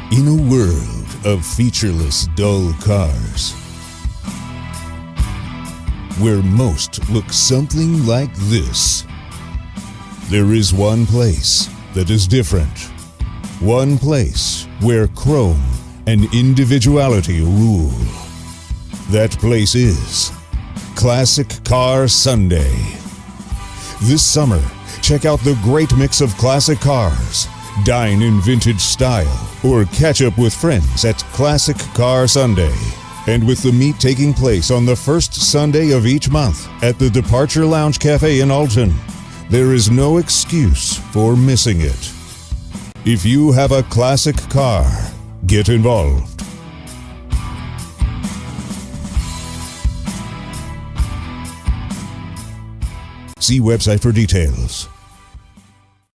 In a world of featureless, dull cars, where most look something like this, there is one place that is different. One place where chrome and individuality rule. That place is Classic Car Sunday. This summer, check out the great mix of classic cars, dine in vintage style, or catch up with friends at Classic Car Sunday. And with the meet taking place on the first Sunday of each month at the Departure Lounge Cafe in Alton, there is no excuse for missing it. If you have a classic car, get involved. See website for details.